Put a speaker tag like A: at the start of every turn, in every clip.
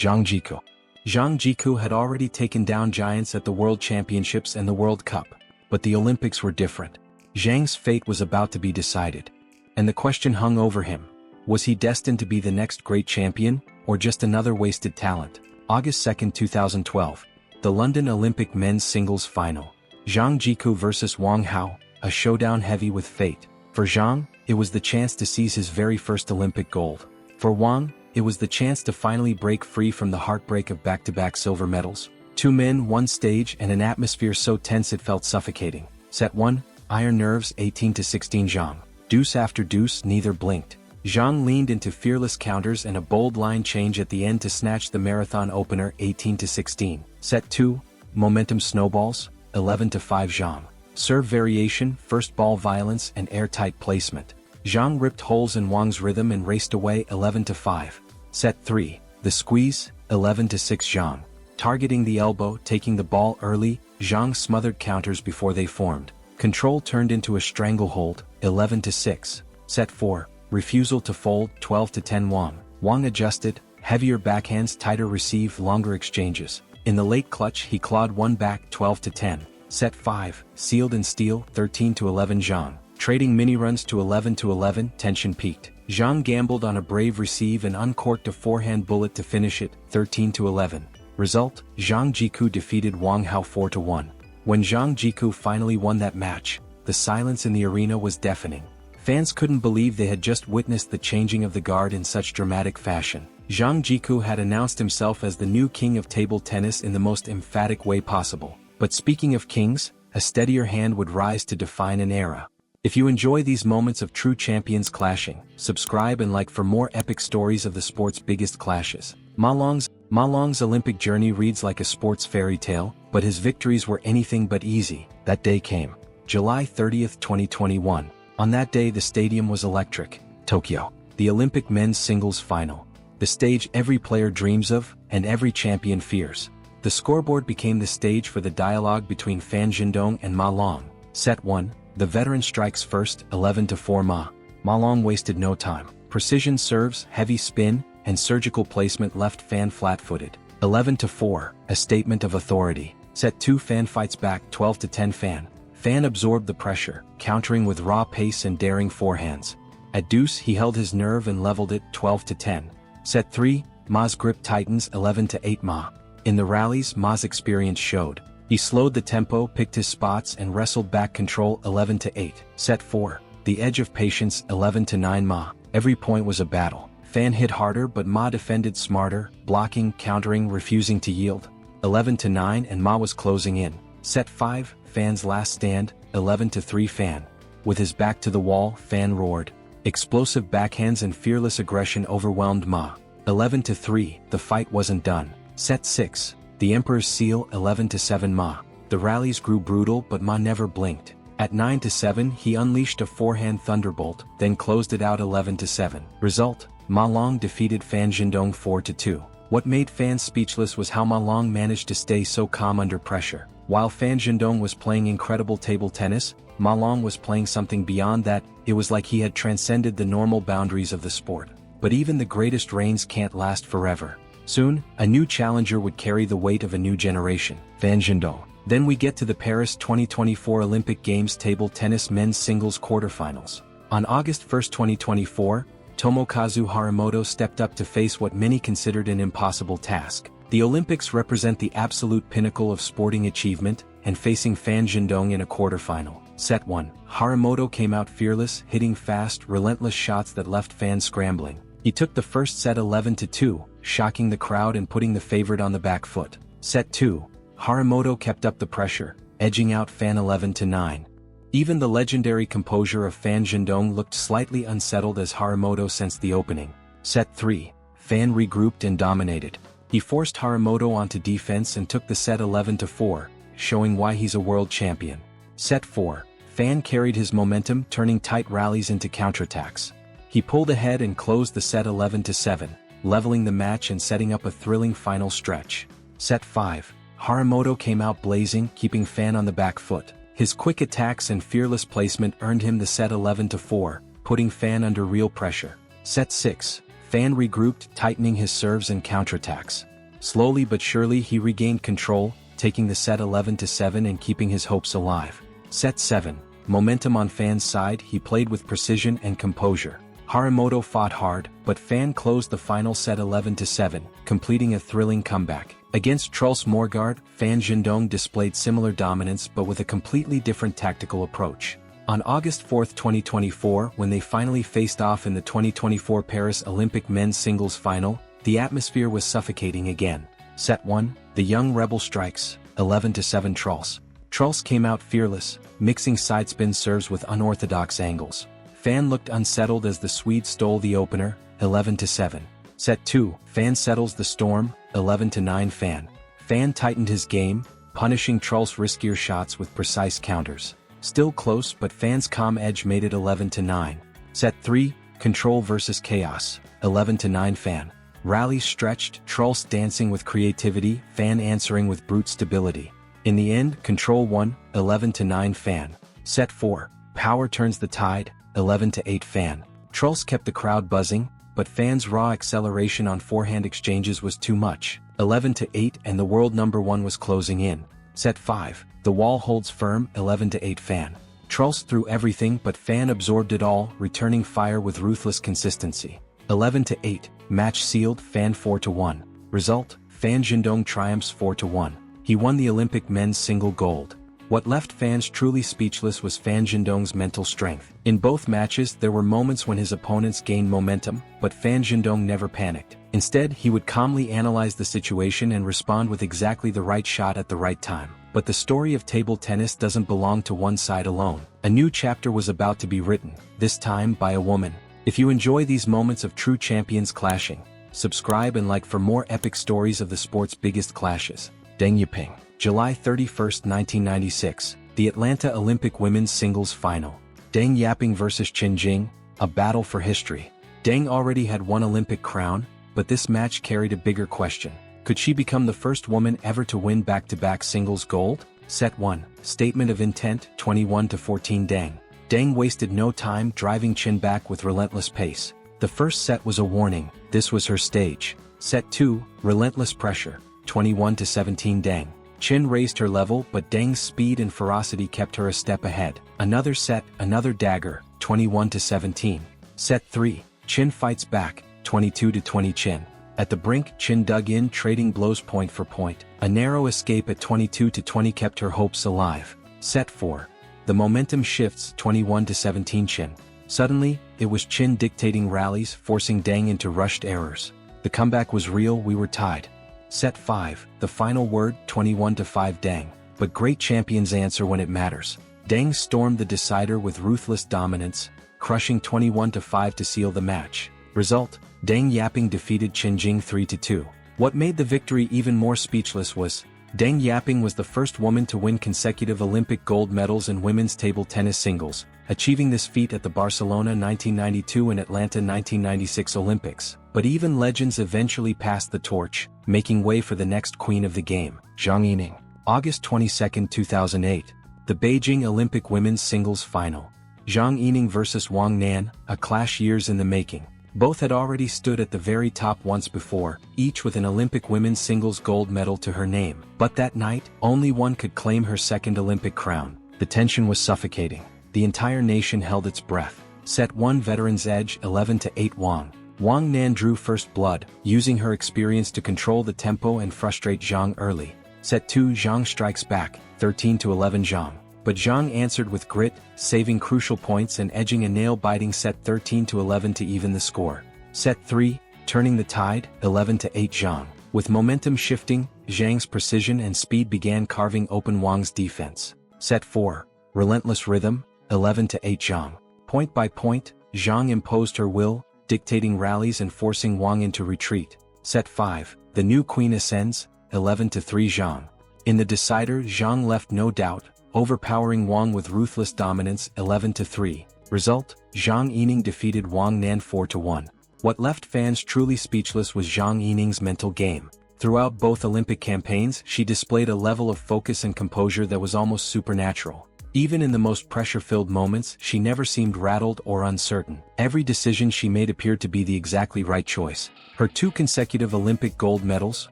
A: Zhang Jike. Zhang Jike had already taken down giants at the World Championships and the World Cup, but the Olympics were different. Zhang's fate was about to be decided, and the question hung over him. Was he destined to be the next great champion, or just another wasted talent? August 2, 2012. The London Olympic men's singles final. Zhang Jike vs Wang Hao, a showdown heavy with fate. For Zhang, it was the chance to seize his very first Olympic gold. For Wang, it was the chance to finally break free from the heartbreak of back-to-back silver medals. Two men, one stage, and an atmosphere so tense it felt suffocating. Set 1, iron nerves 18-16 Zhang. Deuce after deuce, neither blinked. Zhang leaned into fearless counters and a bold line change at the end to snatch the marathon opener 18-16. Set 2, momentum snowballs, 11-5 Zhang. Serve variation, first ball violence and airtight placement. Zhang ripped holes in Wang's rhythm and raced away 11-5. Set 3, the squeeze, 11-6 Zhang. Targeting the elbow, taking the ball early, Zhang smothered counters before they formed. Control turned into a stranglehold, 11-6. Set 4, refusal to fold, 12-10 Wang. Wang adjusted, heavier backhands, tighter receive, longer exchanges. In the late clutch he clawed one back, 12-10. Set 5, sealed in steel, 13-11 Zhang. Trading mini-runs to 11-11, tension peaked. Zhang gambled on a brave receive and uncorked a forehand bullet to finish it, 13-11. Result, Zhang Jike defeated Wang Hao 4-1. When Zhang Jike finally won that match, the silence in the arena was deafening. Fans couldn't believe they had just witnessed the changing of the guard in such dramatic fashion. Zhang Jike had announced himself as the new king of table tennis in the most emphatic way possible. But speaking of kings, a steadier hand would rise to define an era. If you enjoy these moments of true champions clashing, subscribe and like for more epic stories of the sport's biggest clashes. Ma Long's Olympic journey reads like a sports fairy tale, but his victories were anything but easy. That day came. July 30, 2021. On that day the stadium was electric. Tokyo. The Olympic men's singles final. The stage every player dreams of, and every champion fears. The scoreboard became the stage for the dialogue between Fan Zhendong and Ma Long. Set 1, the veteran strikes first, 11-4 Ma. Ma Long wasted no time. Precision serves, heavy spin, and surgical placement left Fan flat-footed. 11-4, a statement of authority. Set 2, Fan fights back, 12-10 Fan. Fan absorbed the pressure, countering with raw pace and daring forehands. At deuce he held his nerve and leveled it, 12-10. Set 3, Ma's grip tightens, 11-8 Ma. In the rallies Ma's experience showed. He slowed the tempo, picked his spots and wrestled back control, 11-8. Set 4, the edge of patience, 11-9 Ma. Every point was a battle. Fan hit harder but Ma defended smarter, blocking, countering, refusing to yield. 11-9 and Ma was closing in. Set 5, Fan's last stand, 11-3 Fan. With his back to the wall, Fan roared. Explosive backhands and fearless aggression overwhelmed Ma. 11-3, the fight wasn't done. Set 6, the Emperor's seal, 11-7 Ma. The rallies grew brutal but Ma never blinked. At 9-7 he unleashed a forehand thunderbolt, then closed it out 11-7. Result, Ma Long defeated Fan Zhendong 4-2. What made fans speechless was how Ma Long managed to stay so calm under pressure. While Fan Zhendong was playing incredible table tennis, Ma Long was playing something beyond that. It was like he had transcended the normal boundaries of the sport. But even the greatest reigns can't last forever. Soon, a new challenger would carry the weight of a new generation, Fan Zhendong. Then we get to the Paris 2024 Olympic Games table tennis men's singles quarterfinals. On August 1, 2024, Tomokazu Harimoto stepped up to face what many considered an impossible task. The Olympics represent the absolute pinnacle of sporting achievement, and facing Fan Zhendong in a quarterfinal. Set 1, Harimoto came out fearless, hitting fast, relentless shots that left fans scrambling. He took the first set 11-2, shocking the crowd and putting the favorite on the back foot. Set 2, Harimoto kept up the pressure, edging out Fan 11-9. Even the legendary composure of Fan Zhendong looked slightly unsettled as Harimoto sensed the opening. Set 3, Fan regrouped and dominated. He forced Harimoto onto defense and took the set 11-4, showing why he's a world champion. Set 4, Fan carried his momentum, turning tight rallies into counterattacks. He pulled ahead and closed the set 11-7, leveling the match and setting up a thrilling final stretch. Set 5, Harimoto came out blazing, keeping Fan on the back foot. His quick attacks and fearless placement earned him the set 11-4, putting Fan under real pressure. Set 6, Fan regrouped, tightening his serves and counterattacks. Slowly but surely he regained control, taking the set 11-7 and keeping his hopes alive. Set 7. Momentum on Fan's side, he played with precision and composure. Harimoto fought hard, but Fan closed the final set 11-7, completing a thrilling comeback. Against Truls Morgard, Fan Zhendong displayed similar dominance but with a completely different tactical approach. On August 4, 2024, when they finally faced off in the 2024 Paris Olympic men's singles final, the atmosphere was suffocating again. Set 1, the young rebel strikes, 11-7 Truls. Truls came out fearless, mixing sidespin serves with unorthodox angles. Fan looked unsettled as the Swede stole the opener, 11-7. Set 2, Fan settles the storm, 11-9 Fan. Fan tightened his game, punishing Truls' riskier shots with precise counters. Still close, but Fan's calm edge made it 11-9. Set 3, Control versus Chaos, 11-9 Fan. Rallies stretched, Truls dancing with creativity, Fan answering with brute stability. In the end, Control won, 11-9 Fan. Set 4, Power turns the tide, 11-8 Fan. Truls kept the crowd buzzing, but Fan's raw acceleration on forehand exchanges was too much, 11-8, and the world number 1 was closing in. Set 5, the wall holds firm, 11-8 Fan. Truls threw everything but Fan absorbed it all, returning fire with ruthless consistency. 11-8, match sealed, Fan 4-1. Result, Fan Zhendong triumphs 4-1. He won the Olympic men's single gold. What left fans truly speechless was Fan Zhendong's mental strength. In both matches there were moments when his opponents gained momentum, but Fan Zhendong never panicked. Instead, he would calmly analyze the situation and respond with exactly the right shot at the right time. But the story of table tennis doesn't belong to one side alone. A new chapter was about to be written, this time by a woman. If you enjoy these moments of true champions clashing, subscribe and like for more epic stories of the sport's biggest clashes. Deng Yiping. July 31, 1996, the Atlanta Olympic women's singles final. Deng Yiping vs Chen Jing, a battle for history. Deng already had one Olympic crown, but this match carried a bigger question. Could she become the first woman ever to win back-to-back singles gold? Set 1, Statement of Intent, 21-14 Deng. Deng wasted no time driving Chen back with relentless pace. The first set was a warning, this was her stage. Set 2, Relentless Pressure, 21-17 Deng. Chen raised her level, but Deng's speed and ferocity kept her a step ahead. Another set, another dagger, 21-17. Set 3, Chen fights back, 22-20 Chen. At the brink, Chen dug in, trading blows point for point. A narrow escape at 22-20 kept her hopes alive. Set 4, the momentum shifts, 21-17 Chen. Suddenly, it was Chen dictating rallies, forcing Deng into rushed errors. The comeback was real, we were tied. Set 5, the final word, 21-5 Deng. But great champions answer when it matters. Deng stormed the decider with ruthless dominance, crushing 21-5 to seal the match. Result, Deng Yiping defeated Chen Jing 3-2. What made the victory even more speechless was, Deng Yiping was the first woman to win consecutive Olympic gold medals in women's table tennis singles, achieving this feat at the Barcelona 1992 and Atlanta 1996 Olympics. But even legends eventually passed the torch, making way for the next queen of the game, Zhang Jike. August 22, 2008. The Beijing Olympic women's singles final. Zhang Jike vs Wang Nan, a clash years in the making. Both had already stood at the very top once before, each with an Olympic women's singles gold medal to her name. But that night, only one could claim her second Olympic crown. The tension was suffocating. The entire nation held its breath. Set 1 Veterans Edge, 11-8 Wang. Wang Nan drew first blood, using her experience to control the tempo and frustrate Zhang early. Set 2 Zhang strikes back, 13-11 Zhang. But Zhang answered with grit, saving crucial points and edging a nail-biting set 13-11 to even the score. Set 3, turning the tide, 11-8 Zhang. With momentum shifting, Zhang's precision and speed began carving open Wang's defense. Set 4, relentless rhythm, 11-8 Zhang. Point by point, Zhang imposed her will, dictating rallies and forcing Wang into retreat. Set 5, the new queen ascends, 11-3 Zhang. In the decider, Zhang left no doubt, overpowering Wang with ruthless dominance, 11-3. Result, Zhang Jike defeated Wang Nan 4-1. What left fans truly speechless was Zhang Jike's mental game. Throughout both Olympic campaigns, she displayed a level of focus and composure that was almost supernatural. Even in the most pressure-filled moments, she never seemed rattled or uncertain. Every decision she made appeared to be the exactly right choice. Her 2 consecutive Olympic gold medals,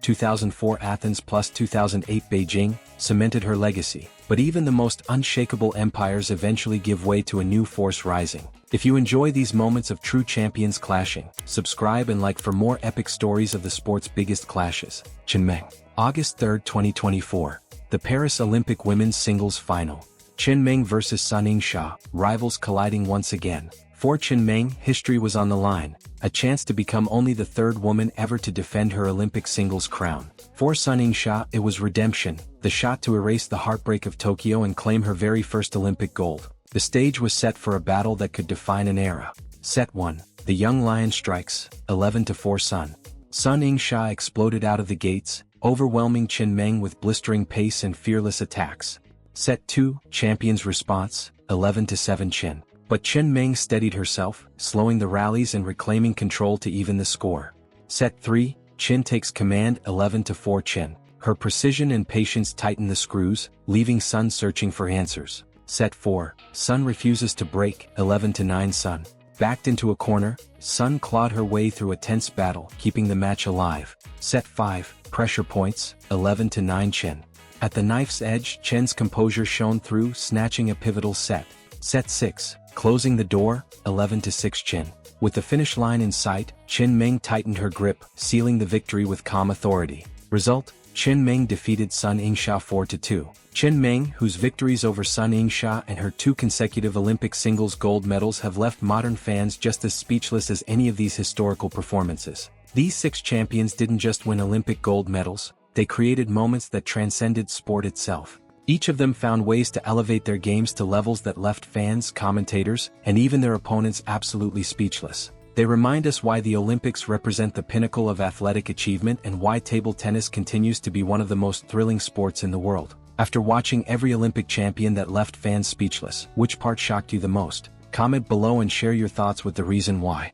A: 2004 Athens plus 2008 Beijing, cemented her legacy. But even the most unshakable empires eventually give way to a new force rising. If you enjoy these moments of true champions clashing, subscribe and like for more epic stories of the sport's biggest clashes. Qinmeng. August 3, 2024. The Paris Olympic Women's Singles Final. Qinmeng vs Sun Yingxia, rivals colliding once again. For Qinmeng, history was on the line, a chance to become only the 3rd woman ever to defend her Olympic singles crown. For Sun Yingxia, it was redemption, the shot to erase the heartbreak of Tokyo and claim her very first Olympic gold. The stage was set for a battle that could define an era. Set 1. The young lion strikes, 11-4 Sun. Sun Yingxia exploded out of the gates, overwhelming Qinmeng with blistering pace and fearless attacks. Set 2, Champion's response, 11-7 Qin. But Qinmeng steadied herself, slowing the rallies and reclaiming control to even the score. Set 3, Qin takes command, 11-4 Qin. Her precision and patience tighten the screws, leaving Sun searching for answers. Set 4, Sun refuses to break, 11-9 Sun. Backed into a corner, Sun clawed her way through a tense battle, keeping the match alive. Set 5, pressure points, 11-9 Qin. At the knife's edge, Qin's composure shone through, snatching a pivotal set. Set 6, closing the door, 11-6 Qin. With the finish line in sight, Qinmeng tightened her grip, sealing the victory with calm authority. Result: Qinmeng defeated Sun Yingxia 4-2. Qinmeng, whose victories over Sun Yingxia and her 2 consecutive Olympic singles gold medals have left modern fans just as speechless as any of these historical performances. These 6 champions didn't just win Olympic gold medals, they created moments that transcended sport itself. Each of them found ways to elevate their games to levels that left fans, commentators, and even their opponents absolutely speechless. They remind us why the Olympics represent the pinnacle of athletic achievement and why table tennis continues to be one of the most thrilling sports in the world. After watching every Olympic champion that left fans speechless, which part shocked you the most? Comment below and share your thoughts with the reason why.